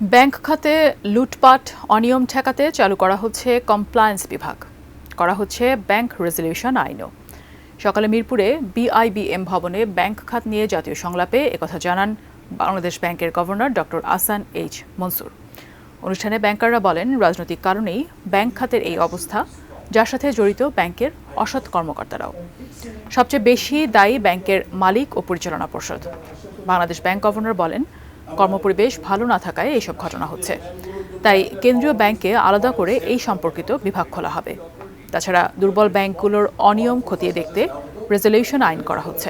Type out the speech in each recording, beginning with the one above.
Bank খাতে লুটপাট অনিয়ম ঠেকাতে চালু করা হচ্ছে কমপ্লায়েন্স বিভাগ, করা হচ্ছে ব্যাংক রেজলিউশন আইনও। সকালে মিরপুরে বিআইবিএম ভবনে ব্যাংক খাত নিয়ে জাতীয় সংলাপে একথা জানান বাংলাদেশ ব্যাংকের governor doctor Ahsan H Mansur. অনুষ্ঠানে ব্যাংকাররা বলেন, রাজনৈতিক কারণেই ব্যাংক খাতের এই অবস্থা, যার সাথে জড়িত ব্যাংকের অসৎ কর্মকর্তারাও। সবচেয়ে বেশি দায়ী ব্যাংকের মালিক ও পরিচালনা পর্ষদ। বাংলাদেশ ব্যাংক গভর্নর বলেন, কর্মপরিবেশ ভালো না থাকায় এইসব ঘটনা হচ্ছে, তাই কেন্দ্রীয় ব্যাংকে আলাদা করে এই সম্পর্কিত বিভাগ খোলা হবে। তাছাড়া দুর্বল ব্যাংকগুলোর অনিয়ম খতিয়ে দেখতে রেজলিউশন আইন করা হচ্ছে।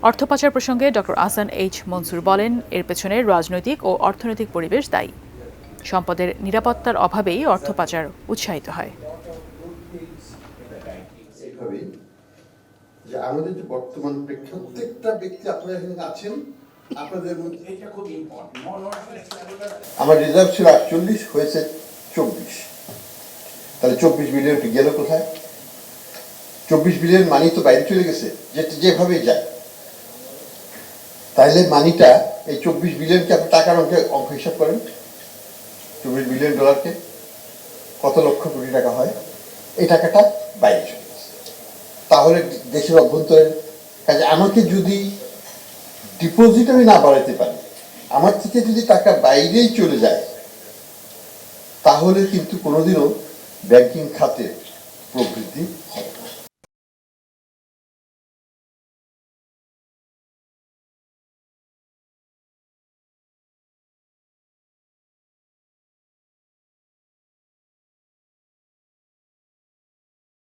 অর্থ পাচার প্রসঙ্গে ডক্টর আহসান এইচ মনসুর বলেন, এর পেছনে রাজনৈতিক ও অর্থনৈতিক পরিবেশ দায়ী। সম্পদের নিরাপত্তার অভাবেই অর্থ পাচার উৎসাহিত হয়। যে আমাদের যে বর্তমান প্রত্যেকটা ব্যক্তি আপনারা এখানে আছেন, আপনাদের মধ্যে এটা খুব ইম্পর্টেন্ট। আমার রিজার্ভ ছিল 48, হয়েছে 24। তাহলে 24 বিলিয়ন গেল কোথায়? 24 বিলিয়ন মানি তো বাইরে চলে গেছে, যেভাবেই যায়। তাহলে মানিটা এই 24 বিলিয়নকে আপনি টাকার অঙ্ক হিসাব করেন। 24 বিলিয়ন ডলারকে কত লক্ষ কোটি টাকা হয়? এই টাকাটা বাইরে চলে গেছে। তাহলে দেশের অভ্যন্তরের কাজে আমাকে যদি ডিপোজিট আমি না বাড়াতে পারি, আমার থেকে যদি টাকা বাইরেই চলে যায়, তাহলে কিন্তু কোনোদিনও ব্যাংকিং খাতে প্রবৃদ্ধি হবে।